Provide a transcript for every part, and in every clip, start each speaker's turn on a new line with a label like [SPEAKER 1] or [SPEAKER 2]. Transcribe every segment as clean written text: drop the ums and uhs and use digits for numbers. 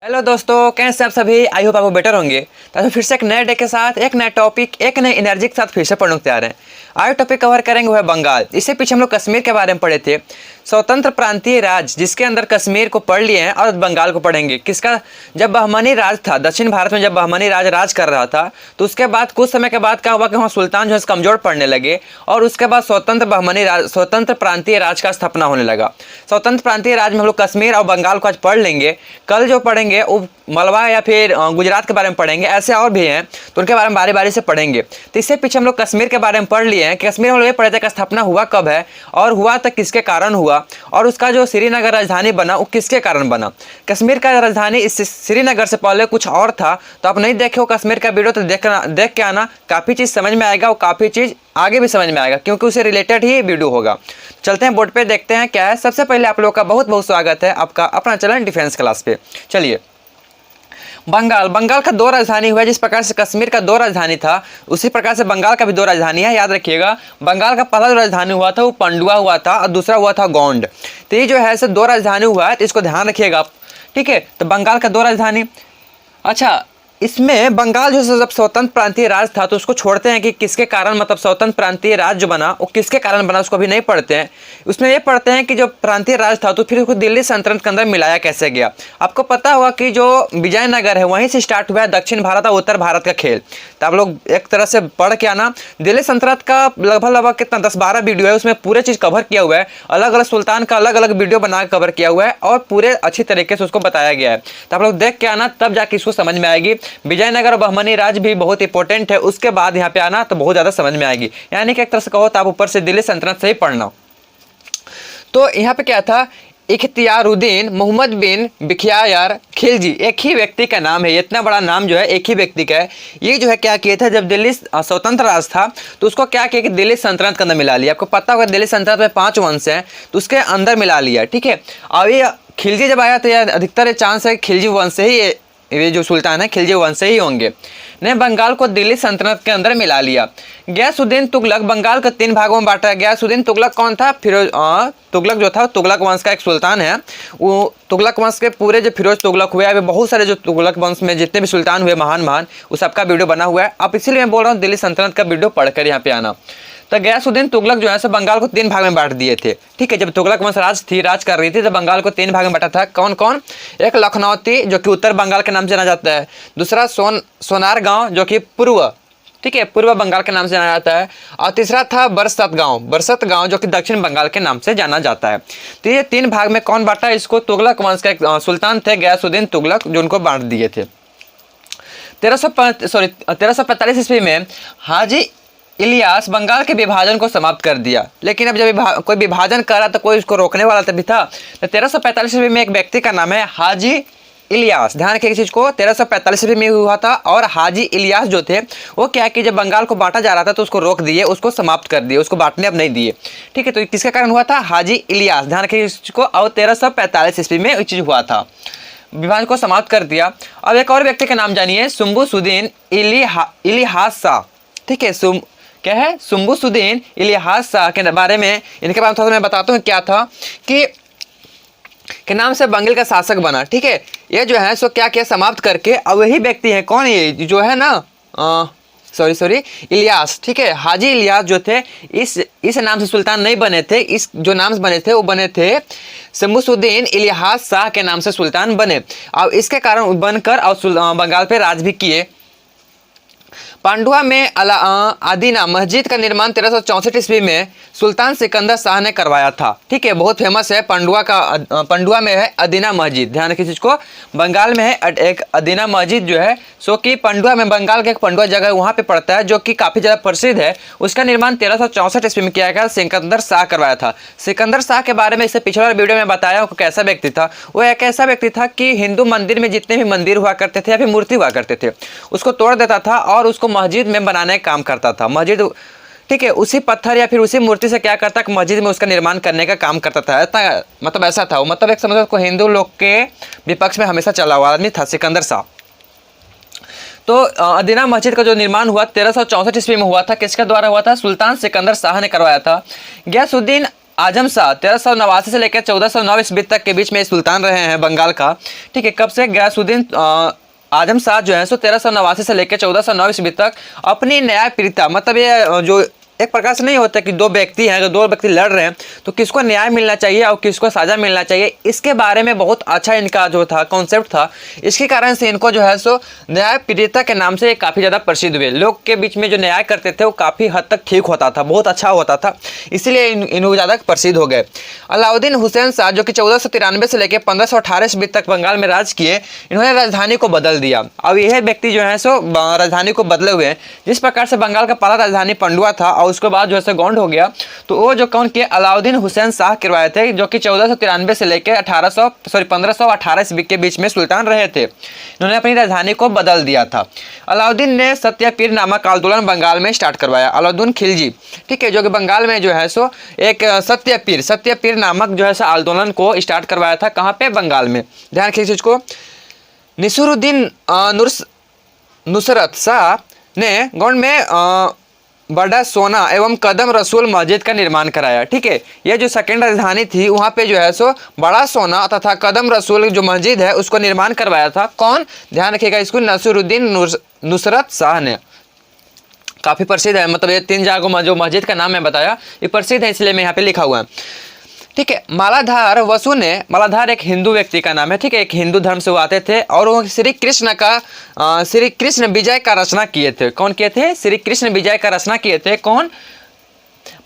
[SPEAKER 1] Hello दोस्तों, कैसे आप सभी। आई होप आपको बेटर होंगे। तो फिर से एक नए डे के साथ एक नया टॉपिक एक नई एनर्जी के साथ फिर से पढ़ने को तैयार हैं। आज टॉपिक कवर करेंगे वो है बंगाल। इससे पीछे हम लोग कश्मीर के बारे में पढ़े थे, स्वतंत्र प्रांतीय राज्य जिसके अंदर कश्मीर को पढ़ लिए हैं और बंगाल को पढ़ेंगे। किसका, जब बहमनी राज था दक्षिण भारत में, जब बहमनी राज कर रहा था तो उसके बाद कुछ समय के बाद क्या हुआ कि वहाँ सुल्तान जो है कमजोर पड़ने लगे और उसके बाद स्वतंत्र प्रांतीय राज का स्थापना होने लगा। स्वतंत्र प्रांतीय राज में हम लोग कश्मीर और बंगाल को आज पढ़ लेंगे। कल जो पढ़ेंगे वो मलवा या फिर गुजरात के बारे में पढ़ेंगे, ऐसे और भी हैं तो उनके बारे में बारी बारी से पढ़ेंगे। तो इससे पीछे हम लोग कश्मीर के बारे में पढ़ लिए हैं कि कश्मीर में ये पढ़े थे कि स्थापना हुआ कब है और हुआ तो किसके कारण हुआ, और उसका जो श्रीनगर राजधानी बना वो किसके कारण बना। कश्मीर का राजधानी इस श्रीनगर से पहले कुछ और था, तो आप नहीं देखे हो कश्मीर का वीडियो तो देख के आना, काफ़ी चीज़ समझ में आएगा और काफ़ी चीज़ आगे भी समझ में आएगा क्योंकि उसे रिलेटेड ही वीडियो होगा। चलते हैं बोर्ड पे, देखते हैं क्या है। सबसे पहले आप लोग का बहुत बहुत स्वागत है आपका अपना चैनल डिफेंस क्लास पे। चलिए, बंगाल का दो राजधानी हुआ। जिस प्रकार से कश्मीर का दो राजधानी था उसी प्रकार से बंगाल का भी दो राजधानी है। याद रखिएगा, बंगाल का पहला जो राजधानी हुआ था वो पंडुआ हुआ था और दूसरा हुआ था गोंड। तो ये जो है ऐसे दो राजधानी हुआ है, तो इसको ध्यान रखिएगा आप, ठीक है। तो बंगाल का दो राजधानी, अच्छा इसमें बंगाल जो जब स्वतंत्र प्रांतीय राज था तो उसको छोड़ते हैं कि किसके कारण, मतलब स्वतंत्र प्रांतीय राज जो बना वो किसके कारण बना, उसको अभी नहीं पढ़ते हैं। उसमें ये पढ़ते हैं कि जो प्रांतीय राज था तो फिर उसको दिल्ली सल्तनत के अंदर मिलाया कैसे गया। आपको पता होगा कि जो विजयनगर है वहीं से स्टार्ट हुआ है दक्षिण भारत और उत्तर भारत का खेल। तो आप लोग एक तरह से पढ़ के आना। दिल्ली सल्तनत का लगभग कितना 10-12 वीडियो है, उसमें पूरे चीज़ कवर किया हुआ है। अलग अलग सुल्तान का अलग अलग वीडियो बना के कवर किया हुआ है और पूरे अच्छी तरीके से उसको बताया गया है। तो आप लोग देख के आना, तब जाके इसको समझ में आएगी। विजयनगर और बहमनी राज भी बहुत इंपॉर्टेंट है, उसके बाद यहाँ पे आना तो बहुत ज़्यादा समझ में आएगी। यानी कि एक तरह से कहो तो आप ऊपर से दिल्ली सल्तनत से ही पढ़ना। तो यहाँ पे क्या था, इख्तियारुद्दीन मोहम्मद बिन बिख्तियार खिलजी, एक ही व्यक्ति का नाम है। इतना बड़ा नाम जो है एक ही व्यक्ति का है। ये जो है क्या किया था, जब दिल्ली स्वतंत्र राज था तो उसको क्या किया कि दिल्ली सल्तनत के अंदर मिला लिया। आपको पता होगा दिल्ली सल्तनत में 5 वंश हैं तो उसके अंदर मिला लिया, ठीक है। अब ये खिलजी जब आया तो यह अधिकतर चांस है खिलजी वंश से ही, ये जो सुल्तान है खिलजी वंश से ही होंगे, ने बंगाल को दिल्ली सल्तनत के अंदर मिला लिया। गयासुद्दीन तुगलक बंगाल को 3 भागों में बांटा। गयासुद्दीन तुगलक कौन था, फिरोज तुगलक जो था तुगलक वंश का एक सुल्तान है। वो तुगलक वंश के पूरे जो फिरोज तुगलक हुए, अभी बहुत सारे जो तुगलक वंश में जितने भी सुल्तान हुए महान वो सबका वीडियो बना हुआ है। अब इसीलिए मैं बोल रहा हूँ दिल्ली सल्तनत का वीडियो पढ़कर यहाँ पे आना। तो गयासुद्दीन तुगलक जो है सो बंगाल को 3 भाग में बांट दिए थे, ठीक है। जब तुगलक वंश राज कर रही थी तो बंगाल को 3 भाग में बांटा था। कौन कौन, एक लखनौती जो कि उत्तर बंगाल के नाम से जाना जाता है, दूसरा सोनार गांव जो कि पूर्व, ठीक है, पूर्व बंगाल के नाम से जाना जाता है, और तीसरा था बरसत गांव जो कि दक्षिण बंगाल के नाम से जाना जाता है। तो ये 3 भाग में कौन बांटा इसको, तुगलक वंश का एक सुल्तान थे गयासुद्दीन तुगलक जो उनको बांट दिए थे। 1345 ईस्वी में हाजी इलियास बंगाल के विभाजन को समाप्त कर दिया। लेकिन अब जब कोई विभाजन कर रहा तो कोई उसको रोकने वाला तभी था। तो 1345 ईस्वी में एक व्यक्ति का नाम है हाजी इलियास, ध्यान रखिए इस चीज़ को, 1345 ईस्वी में हुआ था। और हाजी इलियास जो थे वो क्या कि जब बंगाल को बांटा जा रहा था तो उसको रोक दिए, उसको समाप्त कर दिए, उसको बांटने अब नहीं दिए, ठीक है। तो किसके कारण हुआ था, हाजी इलियास, ध्यान रखिए इस चीज़ को। और 1345 ईस्वी में ये चीज़ हुआ था, विभाजन को समाप्त कर दिया। अब एक और व्यक्ति का नाम जानिए, सुम्बुसुद्दीन इलियास शाह, ठीक है। क्या है, सुम्बुसुद्दीन इलियास शाह के बारे में, इनके बारे में थोड़ा सा मैं बताता हूँ क्या था कि के नाम से बंगाल का शासक बना, ठीक है। ये जो है सो क्या किया, समाप्त करके अब वही व्यक्ति है, कौन ये जो है ना, इलियास, ठीक है। हाजी इलियास जो थे इस नाम से सुल्तान नहीं बने थे, इस जो नाम से बने थे वो बने थे शम्सुद्दीन इलियास शाह के नाम से सुल्तान बने। अब इसके कारण बनकर और बंगाल पे राज भी किए। पांडुआ में आदीना मस्जिद का निर्माण 1364 ईस्वी में सुल्तान सिकंदर शाह ने करवाया था, ठीक है। बहुत फेमस है पंडुआ में है अदीना मस्जिद, ध्यान रखिए चीज़ को। बंगाल में है एक अदीना मस्जिद जो है सो कि पंडुआ में, बंगाल के एक पंडुआ जगह वहाँ पे पड़ता है जो कि काफ़ी ज़्यादा प्रसिद्ध है। उसका निर्माण 1364 ईस्वी में किया गया, सिकंदर शाह करवाया था। सिकंदर शाह के बारे में इससे पिछले वीडियो में बताया वो कैसा व्यक्ति था। वो एक ऐसा व्यक्ति था कि हिंदू मंदिर में जितने भी मंदिर हुआ करते थे या फिर मूर्ति हुआ करते थे उसको तोड़ देता था और उसको मस्जिद में बनाने का काम करता था। मस्जिद, ठीक है, उसी पत्थर या फिर उसी मूर्ति से क्या करता कि मस्जिद में उसका निर्माण करने का काम करता था। मतलब ऐसा था वो, मतलब एक समझो को हिंदू लोग के विपक्ष में हमेशा चला हुआ आदमी था सिकंदर शाह। तो अदीना मस्जिद का जो निर्माण हुआ 1364 ईस्वी में हुआ था, किसके द्वारा हुआ था, सुल्तान सिकंदर शाह ने करवाया था। गयासुद्दीन आजम शाह 1389 से लेकर 1409 ईस्वी तक के बीच में सुल्तान रहे हैं बंगाल का। ठीक है, कब से? गयासुद्दीन आजम शाह जो है सो 1389 से लेकर 1409 ईस्वी तक अपनी न्यायप्रियता, मतलब ये जो एक प्रकार से नहीं होता कि दो व्यक्ति हैं, अगर दो व्यक्ति लड़ रहे हैं तो किसको न्याय मिलना चाहिए और किसको सजा मिलना चाहिए, इसके बारे में बहुत अच्छा इनका जो था कॉन्सेप्ट था। इसके कारण से इनको जो है सो न्यायप्रियता के नाम से काफ़ी ज़्यादा प्रसिद्ध हुए। लोग के बीच में जो न्याय करते थे वो काफ़ी हद तक ठीक होता था, बहुत अच्छा होता था, इसीलिए इनको ज़्यादा प्रसिद्ध हो गए। अलाउद्दीन हुसैन शाह जो कि 1493 से लेकर 1518 ईस्वी तक बंगाल में राज किए, इन्होंने राजधानी को बदल दिया। अब यह व्यक्ति जो है सो राजधानी को बदले हुए हैं। जिस प्रकार से बंगाल का पहला राजधानी पंडुआ था और उसके बाद जो है गौंड हो गया, तो वो जो कौन किए? अलाउद्दीन हुसैन शाह करवाए थे, जो कि 1493 से लेकर 1518 ईस्वी के बीच में सुल्तान रहे थे। इन्होंने अपनी राजधानी को बदल दिया था। अलाउद्दीन ने सत्यपीर नामक आंदोलन बंगाल में स्टार्ट करवाया। अलाउद्दीन खिलजी, ठीक है, जो कि बंगाल में जो है सो एक सत्यपीर नामक जो है सो आंदोलन को स्टार्ट करवाया था। कहाँ पे? बंगाल में। ध्यान रखिए इस चीज को। निसरुद्दीन नुसरत शाह ने गौंड में बड़ा सोना एवं कदम रसूल मस्जिद का निर्माण कराया। ठीक है, यह जो सेकेंड राजधानी थी वहाँ पे जो है सो बड़ा सोना तथा कदम रसूल जो मस्जिद है उसको निर्माण करवाया था। कौन? ध्यान रखिएगा इसको, नसीरुद्दीन नुसरत शाह ने। काफ़ी प्रसिद्ध है, मतलब ये 3 जगह जो मस्जिद का नाम मैं बताया ये प्रसिद्ध है, इसलिए मैं यहाँ पे लिखा हुआ है। ठीक है, मालाधार वसु ने, मालाधार एक हिंदू व्यक्ति का नाम है। ठीक है, एक हिंदू धर्म से वो आते थे और वो श्री कृष्ण विजय का रचना किए थे। कौन किए थे? श्री कृष्ण विजय का रचना किए थे। कौन?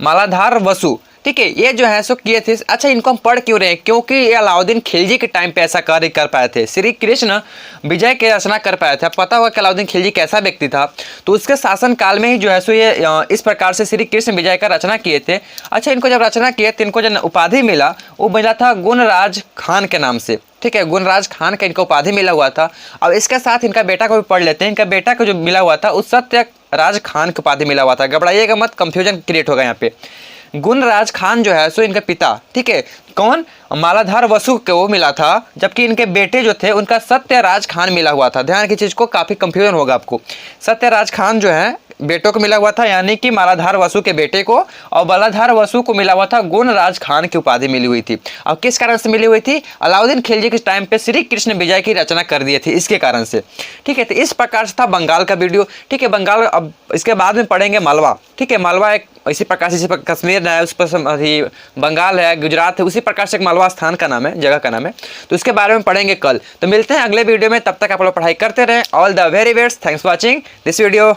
[SPEAKER 1] मालाधार वसु। ठीक है, ये जो है सो किए थे। अच्छा, इनको हम पढ़ क्यों रहे हैं? क्योंकि ये अलाउद्दीन खिलजी के टाइम पे ऐसा कार्य कर पाए थे, श्री कृष्ण विजय के रचना कर पाए थे। पता होगा कि अलाउद्दीन खिलजी कैसा व्यक्ति था, तो उसके शासन काल में ही जो है सो ये इस प्रकार से श्री कृष्ण विजय का रचना किए थे। अच्छा, इनको जब रचना किए तो इनको जो उपाधि मिला वो मिला था गुणराज खान के नाम से। ठीक है, गुणराज खान का इनको उपाधि मिला हुआ था। अब इसके साथ इनका बेटा को भी पढ़ लेते हैं। इनका बेटा को जो मिला हुआ था उस सत्य राज खान की उपाधि मिला हुआ था। घबराइएगा मत, कंफ्यूजन क्रिएट होगा यहाँ पे। गुणराज खान जो है सो इनका पिता। ठीक है, कौन? मालाधार वसु को मिला था, जबकि इनके बेटे जो थे उनका सत्यराज खान मिला हुआ था। ध्यान की चीज को, काफी कंफ्यूजन होगा आपको। सत्यराज खान जो है बेटों को मिला हुआ था, यानी कि मालाधार वसु के बेटे को, और बालाधार वसु को मिला हुआ था गुणराज खान की उपाधि मिली हुई थी। अब किस कारण से मिली हुई थी? अलाउद्दीन खिलजी के टाइम पे श्री कृष्ण विजय की रचना कर दिए थे, इसके कारण से। ठीक है, तो इस प्रकार से था बंगाल का वीडियो। ठीक है, बंगाल, अब इसके बाद में पढ़ेंगे मालवा। ठीक है, मालवा एक इसी प्रकार से, जैसे कश्मीर है उस पर बंगाल है, गुजरात है, उसी प्रकार से एक मालवा स्थान का नाम है, जगह का नाम है। तो इसके बारे में पढ़ेंगे कल। तो मिलते हैं अगले वीडियो में, तब तक आप लोग पढ़ाई करते रहें। All the very best, thanks for watching this video.